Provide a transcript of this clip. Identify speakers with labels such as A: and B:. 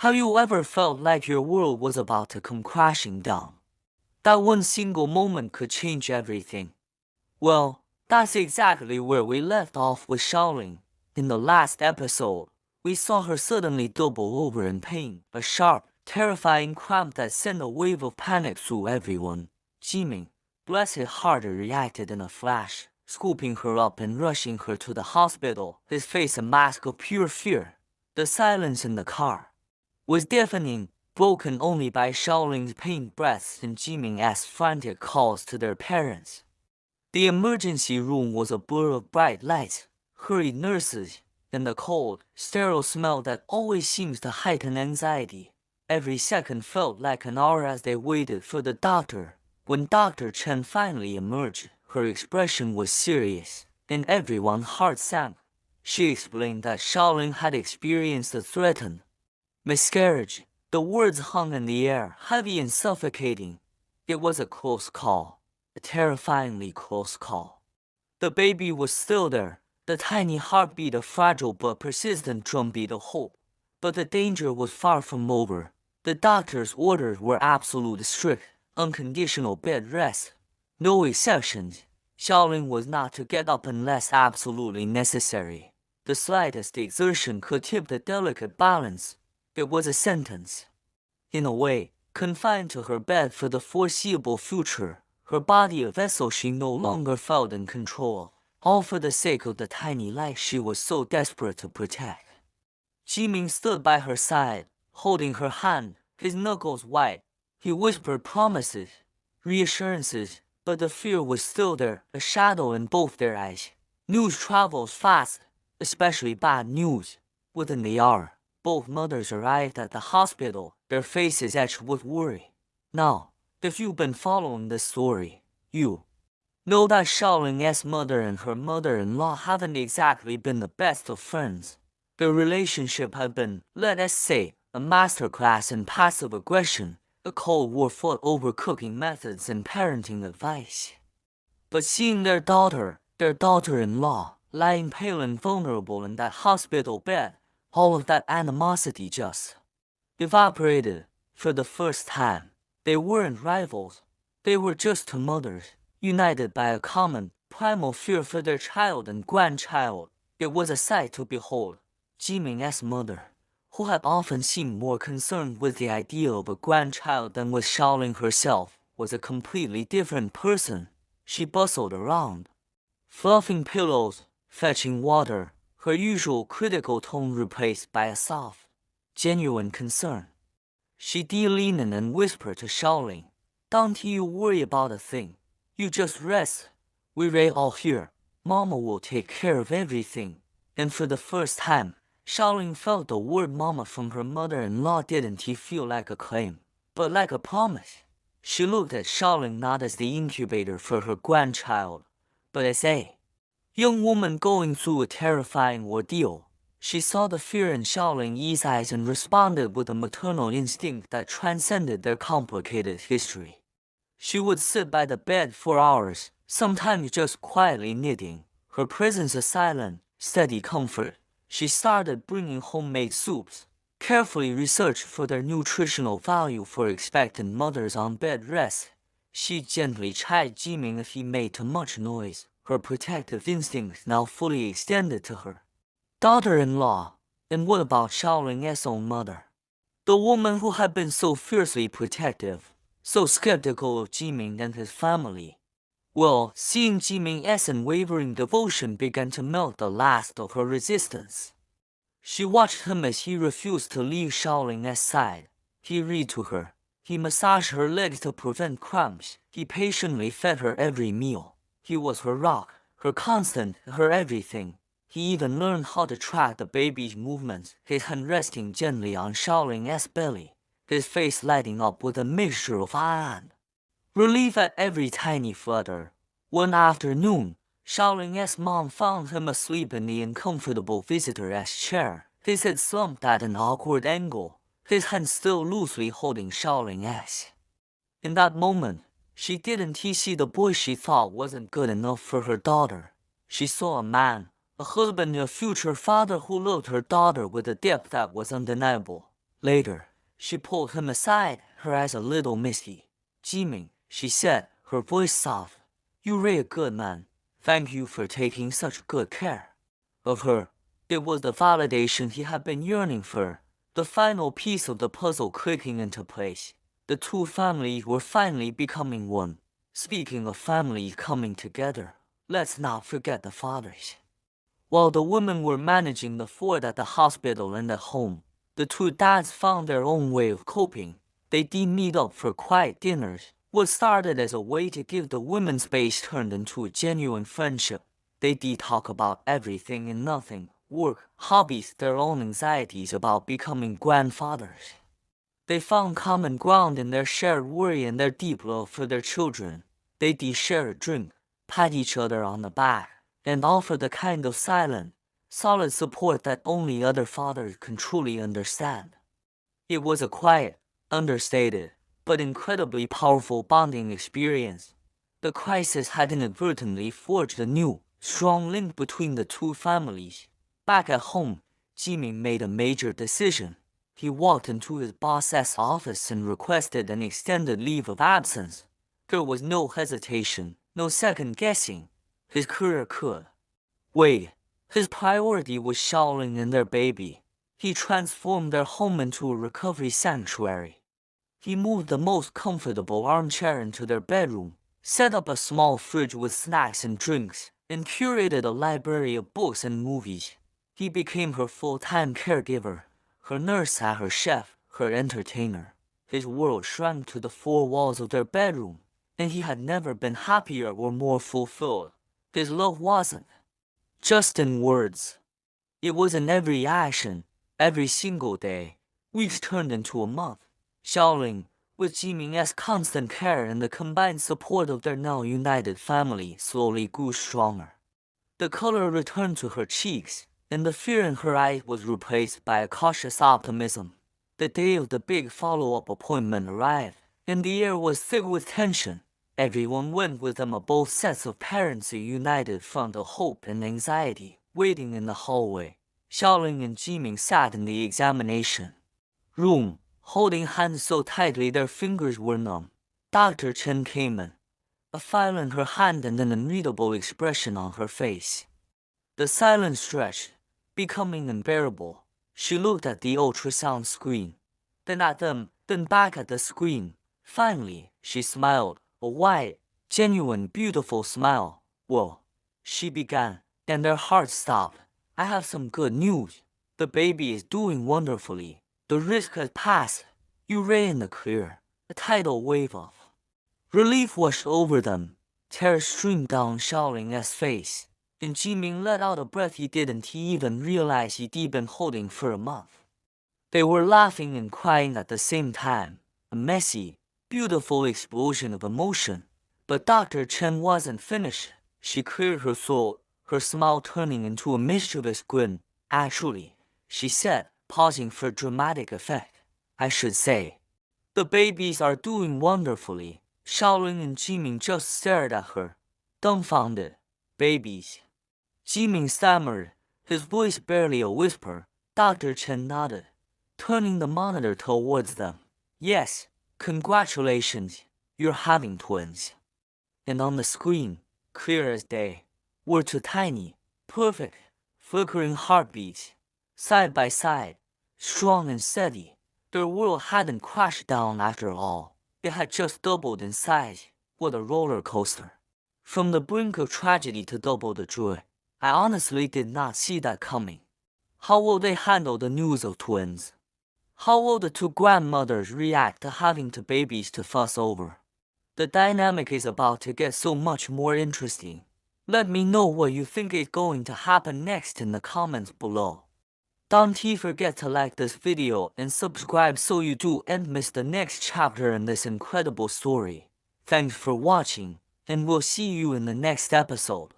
A: Have you ever felt like your world was about to come crashing down? That one single moment could change everything. Well, that's exactly where we left off with Xiaoling. In the last episode, we saw her suddenly double over in pain, a sharp, terrifying cramp that sent a wave of panic through everyone. Jieming, bless his heart, reacted in a flash, scooping her up and rushing her to the hospital, his face a mask of pure fear. The silence in the car was deafening, broken only by Xiaoling's pained breaths and Jieming's frantic calls to their parents. The emergency room was a blur of bright lights, hurried nurses, and the cold, sterile smell that always seems to heighten anxiety. Every second felt like an hour as they waited for the doctor. When Dr. Chen finally emerged, her expression was serious, and everyone's heart sank. She explained that Xiaoling had experienced a threatened miscarriage. The words hung in the air, heavy and suffocating. It was a close call, a terrifyingly close call. The baby was still there, the tiny heartbeat a fragile but persistent drumbeat of hope. But the danger was far from over. The doctor's orders were absolute, strict, unconditional bed rest. No exceptions. Xiaoling was not to get up unless absolutely necessary. The slightest exertion could tip the delicate balance. It was a sentence. In a way, confined to her bed for the foreseeable future, her body a vessel she no longer felt in control, all for the sake of the tiny life she was so desperate to protect. Jieming stood by her side, holding her hand, his knuckles white. He whispered promises, reassurances, but the fear was still there, a shadow in both their eyes. News travels fast, especially bad news. Within the hour, both mothers arrived at the hospital, their faces etched with worry. Now, if you've been following this story, you know that Xiaoling's mother and her mother-in-law haven't exactly been the best of friends. Their relationship had been, let us say, a masterclass in passive aggression, a cold war fought over cooking methods and parenting advice. But seeing their daughter-in-law, lying pale and vulnerable in that hospital bed, all of that animosity just evaporated. For the first time, they weren't rivals. They were just two mothers, united by a common, primal fear for their child and grandchild. It was a sight to behold. Jieming's mother, who had often seemed more concerned with the idea of a grandchild than with Xiaoling herself, was a completely different person. She bustled around, fluffing pillows, fetching water, her usual critical tone replaced by a soft, genuine concern. She leaned in and whispered to Xiaoling, "Don't you worry about a thing. You just rest. We're all here. Mama will take care of everything." And for the first time, Xiaoling felt the word mama from her mother-in-law didn't feel like a claim, but like a promise. She looked at Xiaoling not as the incubator for her grandchild, but as a young woman going through a terrifying ordeal. She saw the fear in Xiaoling's eyes and responded with a maternal instinct that transcended their complicated history. She would sit by the bed for hours, sometimes just quietly knitting, her presence a silent, steady comfort. She started bringing homemade soups, carefully researched for their nutritional value for expectant mothers on bed rest. She gently chided Jieming if he made too much noise, her protective instincts now fully extended to her daughter-in-law. And what about Xiaoling's own mother? The woman who had been so fiercely protective, so skeptical of Jieming and his family. Well, seeing Jieming's unwavering devotion began to melt the last of her resistance. She watched him as he refused to leave Xiaoling's side. He read to her. He massaged her legs to prevent cramps. He patiently fed her every meal. He was her rock, her constant, her everything. He even learned how to track the baby's movements, his hand resting gently on Xiaoling's belly, his face lighting up with a mixture of awe and relief at every tiny flutter. One afternoon, Xiaoling's mom found him asleep in the uncomfortable visitor's chair, his head slumped at an awkward angle, his hand still loosely holding Xiaoling's. In that moment, she didn't see the boy she thought wasn't good enough for her daughter. She saw a man, a husband, a future father who loved her daughter with a depth that was undeniable. Later, she pulled him aside, her eyes a little misty. Jieming, she said, her voice soft. You're really a good man. Thank you for taking such good care of her. It was the validation he had been yearning for, the final piece of the puzzle clicking into place. The two families were finally becoming one. Speaking of families coming together, let's not forget the fathers. While the women were managing the fort at the hospital and at home, the two dads found their own way of coping. They did meet up for quiet dinners. What started as a way to give the women space turned into a genuine friendship. They did talk about everything and nothing, work, hobbies, their own anxieties about becoming grandfathers. They found common ground in their shared worry and their deep love for their children. They did share a drink, pat each other on the back, and offer the kind of silent, solid support that only other fathers can truly understand. It was a quiet, understated, but incredibly powerful bonding experience. The crisis had inadvertently forged a new, strong link between the two families. Back at home, Jieming made a major decision. He walked into his boss's office and requested an extended leave of absence. There was no hesitation, no second guessing. His career could wait. His priority was Xiaoling and their baby. He transformed their home into a recovery sanctuary. He moved the most comfortable armchair into their bedroom, set up a small fridge with snacks and drinks, and curated a library of books and movies. He became her full-time caregiver, her nurse and her chef, her entertainer. His world shrank to the four walls of their bedroom, and he had never been happier or more fulfilled. His love wasn't just in words. It was in every action, every single day. Weeks turned into a month. Xiaoling, with Jieming's constant care and the combined support of their now united family, slowly grew stronger. The color returned to her cheeks, and the fear in her eyes was replaced by a cautious optimism. The day of the big follow-up appointment arrived, and the air was thick with tension. Everyone went with them. Both sets of parents a united front of hope and anxiety, waiting in the hallway. Xiaoling and Jieming sat in the examination room, holding hands so tightly their fingers were numb. Dr. Chen came in, a file in her hand and an unreadable expression on her face. The silence stretched, becoming unbearable. She looked at the ultrasound screen, then at them, then back at the screen. Finally, she smiled, a wide, genuine, beautiful smile. Well, she began, and their hearts stopped. I have some good news. The baby is doing wonderfully. The risk has passed. You ran in the clear. A tidal wave of relief washed over them. Tears streamed down Xiaoling's face, and Jieming let out a breath he didn't even realize he'd been holding for a month. They were laughing and crying at the same time, a messy, beautiful explosion of emotion. But Dr. Chen wasn't finished. She cleared her throat, her smile turning into a mischievous grin. Actually, she said, pausing for dramatic effect, I should say, the babies are doing wonderfully. Xiaoling and Jieming just stared at her, dumbfounded. Babies? Jieming stammered, his voice barely a whisper. Dr. Chen nodded, turning the monitor towards them. Yes, congratulations, you're having twins. And on the screen, clear as day, were two tiny, perfect, flickering heartbeats, side by side, strong and steady. Their world hadn't crashed down after all. It had just doubled in size. What a roller coaster. From the brink of tragedy to double the joy. I honestly did not see that coming. How will they handle the news of twins? How will the two grandmothers react to having two babies to fuss over? The dynamic is about to get so much more interesting. Let me know what you think is going to happen next in the comments below. Don't forget to like this video and subscribe so you don't miss the next chapter in this incredible story. Thanks for watching, and we'll see you in the next episode.